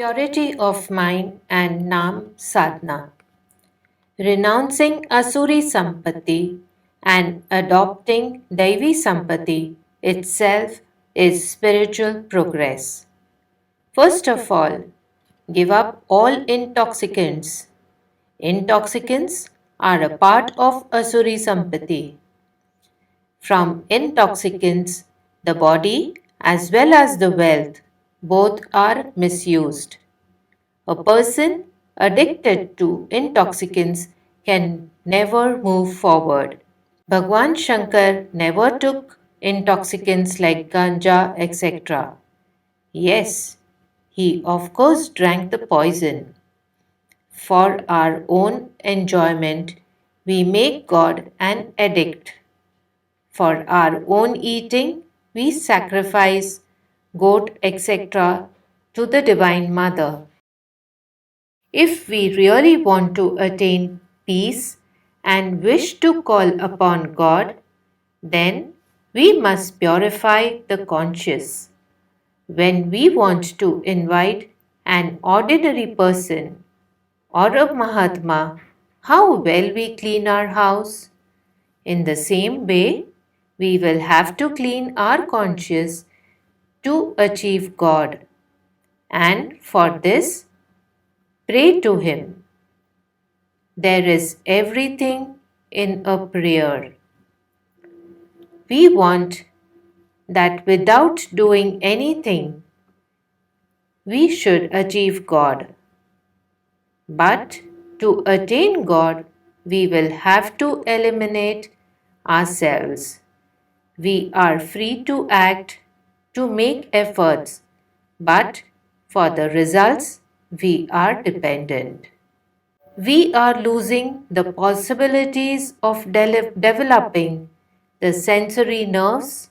Purity of mind and Nam Sadhana. Renouncing Asuri Sampatti and adopting Daivi Sampatti itself is spiritual progress. First of all, give up all intoxicants. Intoxicants are a part of Asuri Sampatti. From intoxicants, the body as well as the wealth both are misused. A person addicted to intoxicants can never move forward. Bhagwan Shankar never took intoxicants like ganja, etc. Yes, he of course drank the poison. For our own enjoyment, we make God an addict. For our own eating, we sacrifice goat, etc. to the Divine Mother. If we really want to attain peace and wish to call upon God, then we must purify the conscious. When we want to invite an ordinary person or a Mahatma, how well we clean our house? In the same way, we will have to clean our conscience to achieve God. And for this, pray to Him. There is everything in a prayer. We want that without doing anything, we should achieve God. But to attain God, we will have to eliminate ourselves. We are free to act, to make efforts, but for the results, we are dependent. We are losing the possibilities of developing the sensory nerves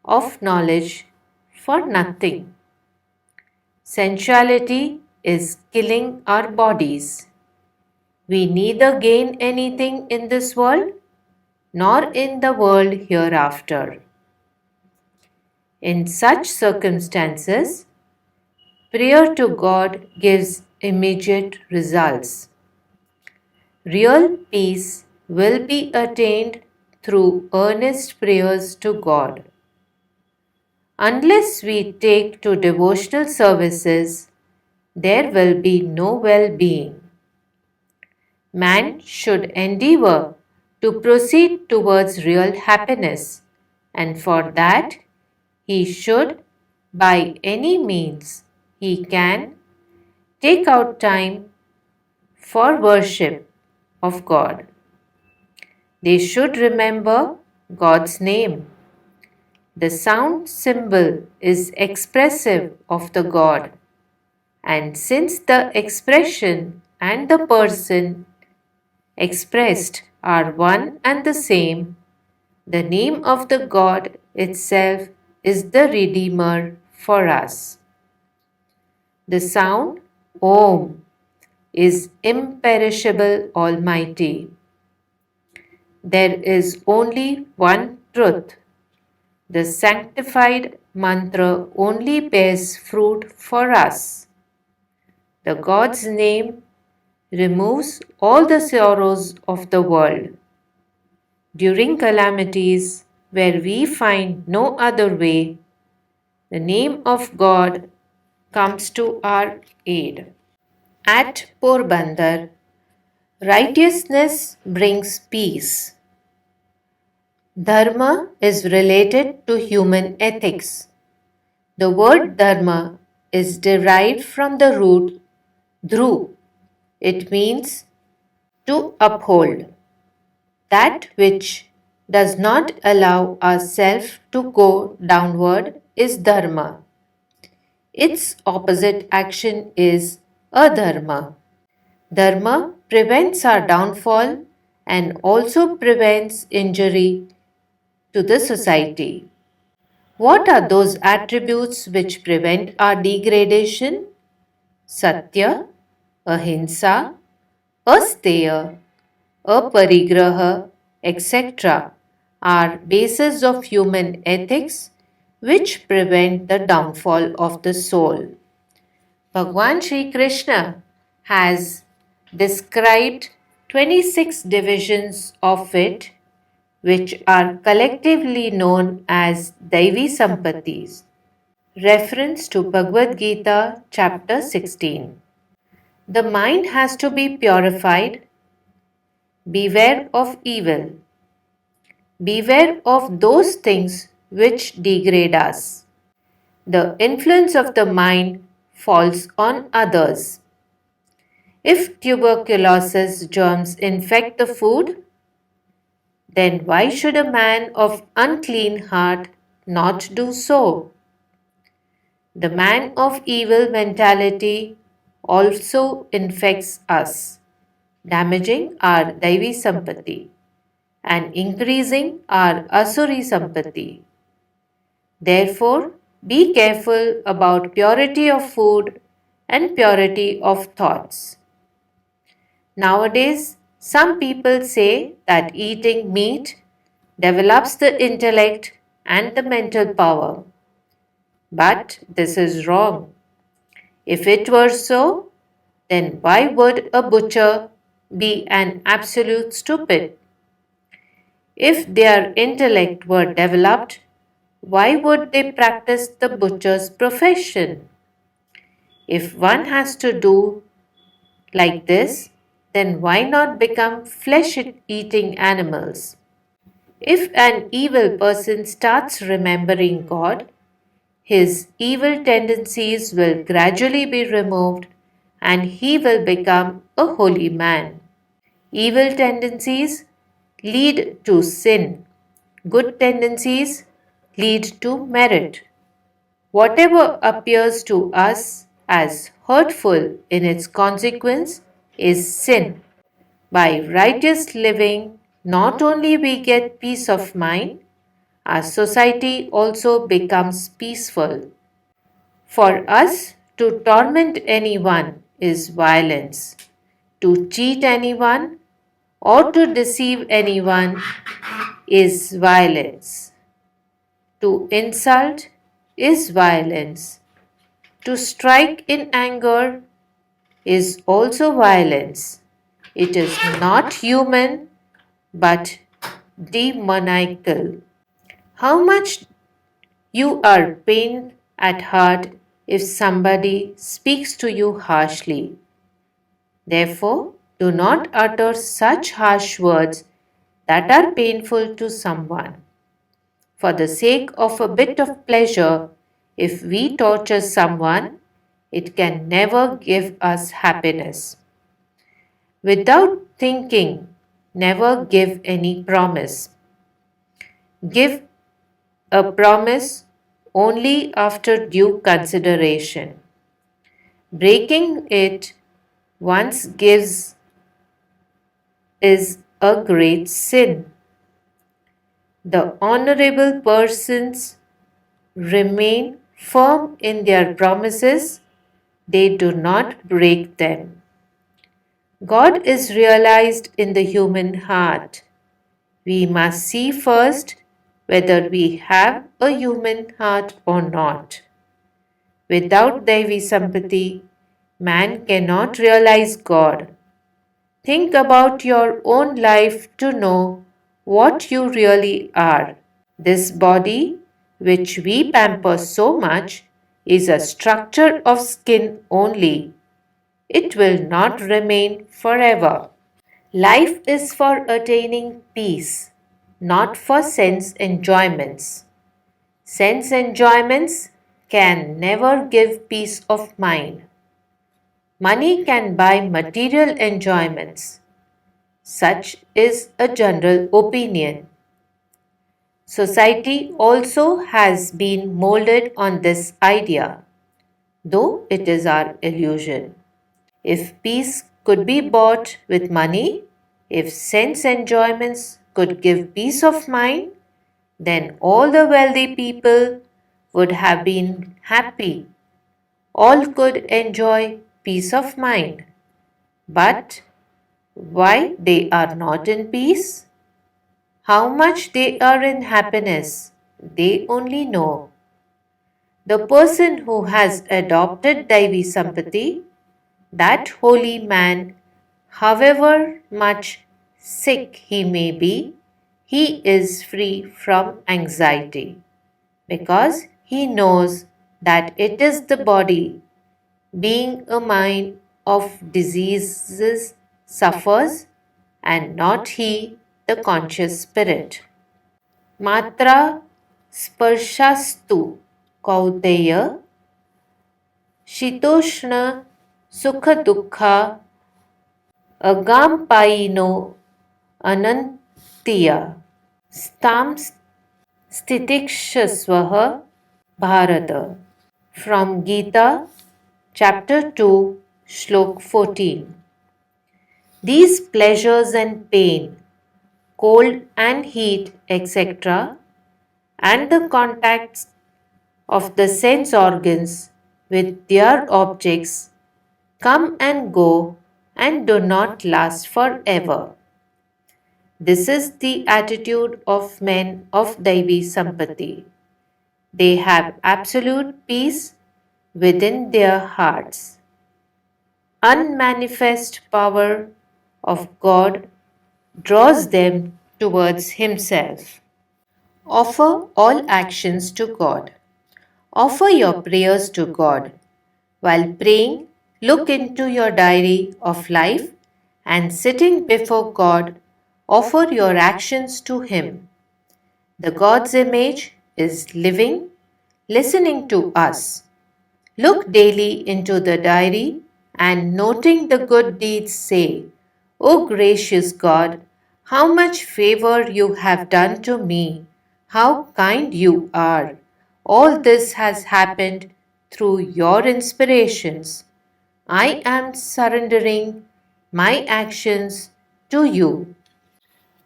of knowledge for nothing. Sensuality is killing our bodies. We neither gain anything in this world nor in the world hereafter. In such circumstances, prayer to God gives immediate results. Real peace will be attained through earnest prayers to God. Unless we take to devotional services, there will be no well-being. Man should endeavor to proceed towards real happiness, and for that he should, by any means he can, take out time for worship of God. They should remember God's name. The sound symbol is expressive of the God, and since the expression and the person expressed are one and the same, the name of the God itself is the Redeemer for us. The sound Om is imperishable almighty. There is only one truth. The sanctified mantra only bears fruit for us. The God's name removes all the sorrows of the world. During calamities where we find no other way, the name of God comes to our aid. At Porbandar, righteousness brings peace. Dharma is related to human ethics. The word dharma is derived from the root dhru. It means to uphold. That which does not allow ourself to go downward is dharma. Its opposite action is adharma. Dharma prevents our downfall and also prevents injury to the society. What are those attributes which prevent our degradation? Satya, ahimsa, asteya, aparigraha, etc. are bases of human ethics which prevent the downfall of the soul. Bhagwan Shri Krishna has described 26 divisions of it, which are collectively known as Daivi Sampattis. Reference to Bhagavad Gita, chapter 16. The mind has to be purified. Beware of evil. Beware of those things which degrade us. The influence of the mind falls on others. If tuberculosis germs infect the food, then why should a man of unclean heart not do so? The man of evil mentality also infects us, damaging our Daivi Sampatti and increasing our Asuri Sampatti. Therefore, be careful about purity of food and purity of thoughts. Nowadays, some people say that eating meat develops the intellect and the mental power. But this is wrong. If it were so, then why would a butcher be an absolute stupid? If their intellect were developed, why would they practice the butcher's profession? If one has to do like this, then why not become flesh-eating animals? If an evil person starts remembering God, his evil tendencies will gradually be removed and he will become a holy man. Evil tendencies lead to sin. Good tendencies lead to merit. Whatever appears to us as hurtful in its consequence is sin. By righteous living, not only we get peace of mind, our society also becomes peaceful. For us to torment anyone is violence. To cheat anyone or to deceive anyone is violence. To insult is violence. To strike in anger is also violence. It is not human but demoniacal. How much you are pained at heart if somebody speaks to you harshly. Therefore, do not utter such harsh words that are painful to someone. For the sake of a bit of pleasure, if we torture someone, it can never give us happiness. Without thinking, never give any promise. Give a promise only after due consideration. Breaking it once gives is a great sin. The honorable persons remain firm in their promises, they do not break them. God is realized in the human heart. We must see first whether we have a human heart or not. Without Devi Sampati, man cannot realize God. Think about your own life to know what you really are. This body, which we pamper so much, is a structure of skin only. It will not remain forever. Life is for attaining peace, not for sense enjoyments. Sense enjoyments can never give peace of mind. Money can buy material enjoyments. Such is a general opinion. Society also has been molded on this idea, though it is our illusion. If peace could be bought with money, if sense enjoyments could give peace of mind, then all the wealthy people would have been happy. All could enjoy peace of mind. But why they are not in peace? How much they are in happiness, they only know. The person who has adopted Daivi Sampati, that holy man, however much sick he may be, he is free from anxiety because he knows that it is the body, being a mind of diseases, suffers, and not he, the conscious spirit. Matra sparshastu kauteya shitoshna sukha dukha agampayino anantiya stam stitikshasvaha bharata. From Gita, chapter 2, Shlok 14. These pleasures and pain, cold and heat, etc., and the contacts of the sense organs with their objects come and go and do not last forever. This is the attitude of men of Daivi Sampati. They have absolute peace within their hearts. Unmanifest power of God draws them towards Himself. Offer all actions to God. Offer your prayers to God. While praying, look into your diary of life and sitting before God, offer your actions to Him. The God's image is living, listening to us. Look daily into the diary and noting the good deeds say, O gracious God, how much favor you have done to me, how kind you are. All this has happened through your inspirations. I am surrendering my actions to you.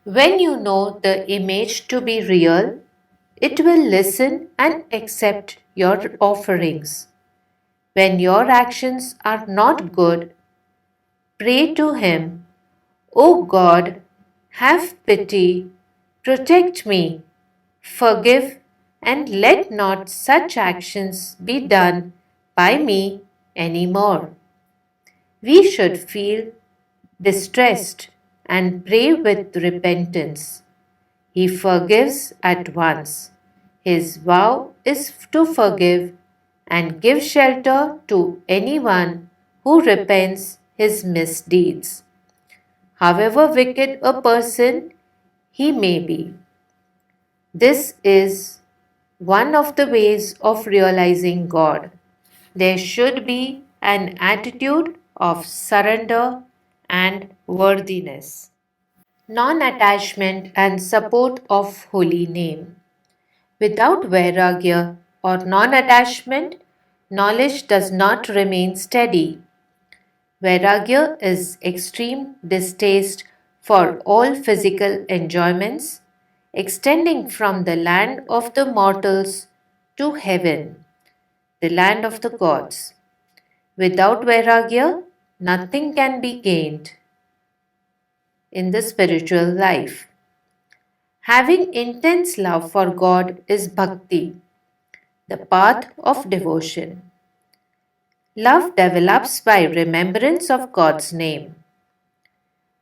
When you know the image to be real, it will listen and accept your offerings. When your actions are not good, pray to Him, O God, have pity, protect me, forgive, and let not such actions be done by me any more. We should feel distressed and pray with repentance. He forgives at once. His vow is to forgive and give shelter to anyone who repents his misdeeds, however wicked a person he may be. This is one of the ways of realizing God. There should be an attitude of surrender and worthiness. Non-attachment and support of holy name. Without vairagya or non-attachment, knowledge does not remain steady. Vairagya is extreme distaste for all physical enjoyments, extending from the land of the mortals to heaven, the land of the gods. Without vairagya, nothing can be gained in the spiritual life. Having intense love for God is bhakti, the path of devotion. Love develops by remembrance of God's name.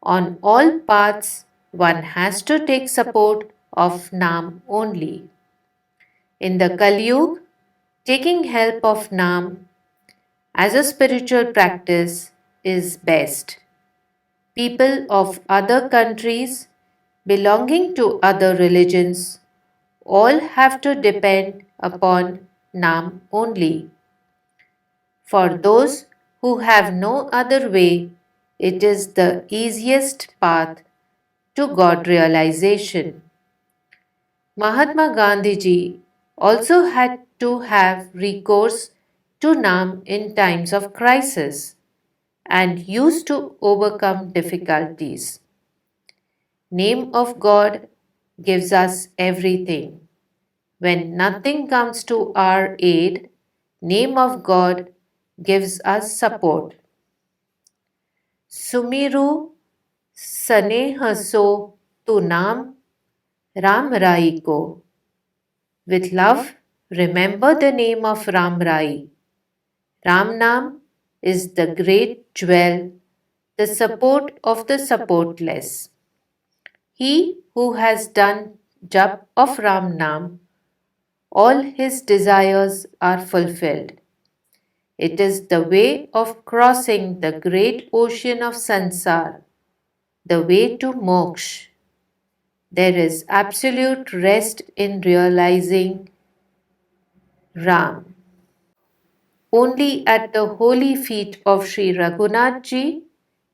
On all paths, one has to take support of Nam only. In the Kali Yuga, taking help of Nam as a spiritual practice is best. People of other countries belonging to other religions all have to depend upon Nam only. For those who have no other way, it is the easiest path to God realization. Mahatma Gandhiji also had to have recourse to Nam in times of crisis and used to overcome difficulties. Name of God gives us everything. When nothing comes to our aid, name of God gives us support. Sumiru sanehaso tu naam Ram Rai ko. With love, remember the name of Ram Rai. Ram Nam is the great jewel, the support of the supportless. He who has done jap of Ram Nam, all his desires are fulfilled. It is the way of crossing the great ocean of sansar, the way to moksha. There is absolute rest in realizing Ram. Only at the holy feet of Sri Ranchoddasji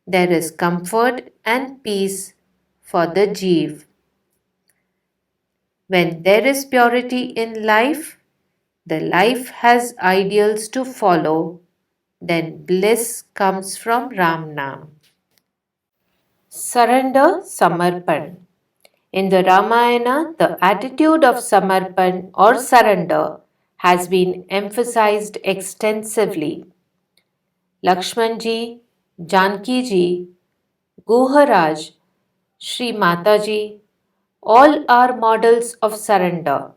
there is comfort and peace for the jeev. When there is purity in life, the life has ideals to follow, then bliss comes from Ram Nam. Surrender Samarpan. In the Ramayana, the attitude of Samarpan or surrender has been emphasized extensively. Lakshmanji, Janki-ji, Guharaj, Shri Mataji, all are models of surrender.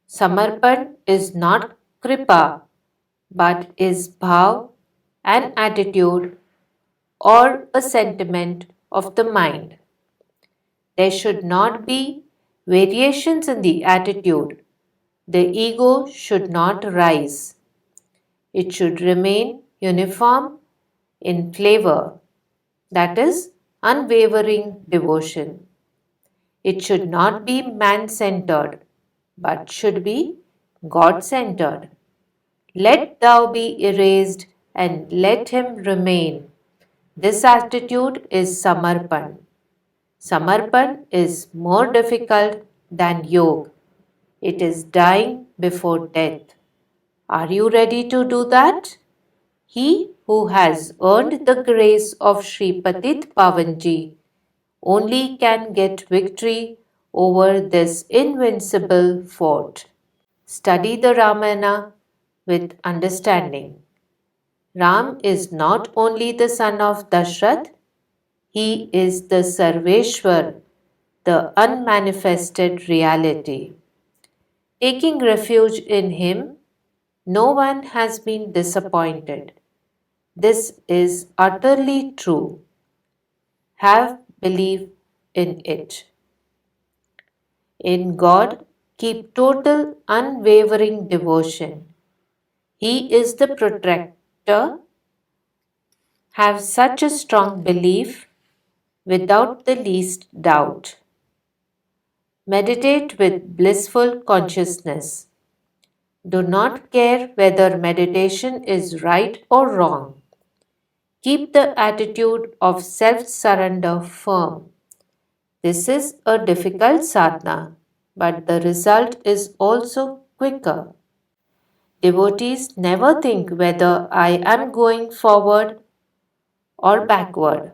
Samarpan is not kripa but is bhav, an attitude or a sentiment of the mind. There should not be variations in the attitude. The ego should not rise. It should remain uniform in flavor, that is, unwavering devotion. It should not be man centered, but should be God centered. Let thou be erased and let him remain. This attitude is Samarpan. Samarpan is more difficult than yoga. It is dying before death. Are you ready to do that? He who has earned the grace of Sri Patit Pavanji only can get victory over this invincible fort. Study the Ramayana with understanding. Ram is not only the son of Dashrath, he is the Sarveshwar, the unmanifested reality. Taking refuge in him, no one has been disappointed. This is utterly true. Have belief in it. In God, keep total unwavering devotion. He is the protector. Have such a strong belief without the least doubt. Meditate with blissful consciousness. Do not care whether meditation is right or wrong. Keep the attitude of self surrender firm. This is a difficult sadhana, but the result is also quicker. Devotees never think whether I am going forward or backward.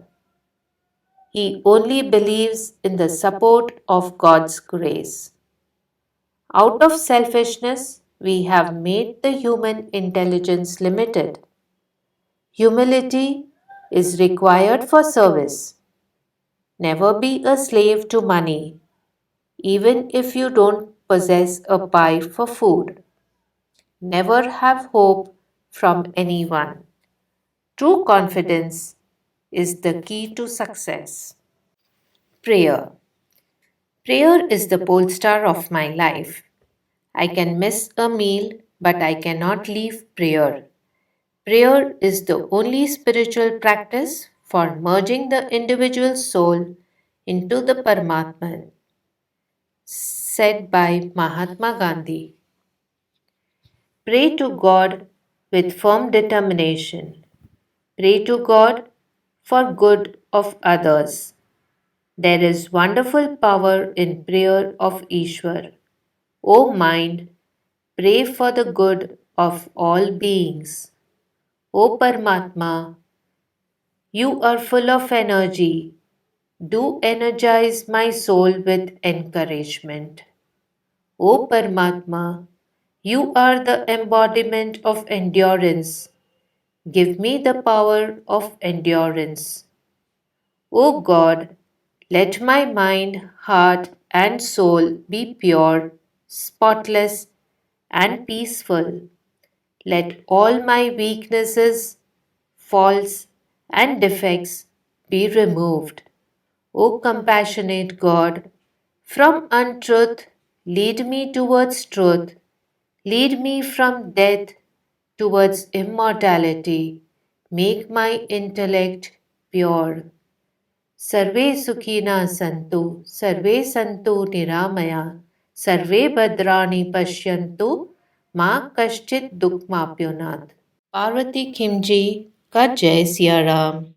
He only believes in the support of God's grace. Out of selfishness, we have made the human intelligence limited. Humility is required for service. Never be a slave to money, even if you don't possess a pie for food. Never have hope from anyone. True confidence is the key to success. Prayer. Prayer is the pole star of my life. I can miss a meal, but I cannot leave prayer. Prayer is the only spiritual practice for merging the individual soul into the Paramatman, said by Mahatma Gandhi. Pray to God with firm determination. Pray to God for good of others. There is wonderful power in prayer of Ishwar. O mind, pray for the good of all beings. O Paramatma, you are full of energy. Do energize my soul with encouragement. O Paramatma, you are the embodiment of endurance. Give me the power of endurance. O God, let my mind, heart, and soul be pure, spotless, and peaceful. Let all my weaknesses, faults, and defects be removed. O compassionate God, from untruth lead me towards truth. Lead me from death towards immortality. Make my intellect pure. Sarve sukhina santu, sarve santu niramaya, sarve bhadrani pashyantu, ma kashchit dukh mapyonat. Parvati Khimji ka Jai Siya Ram.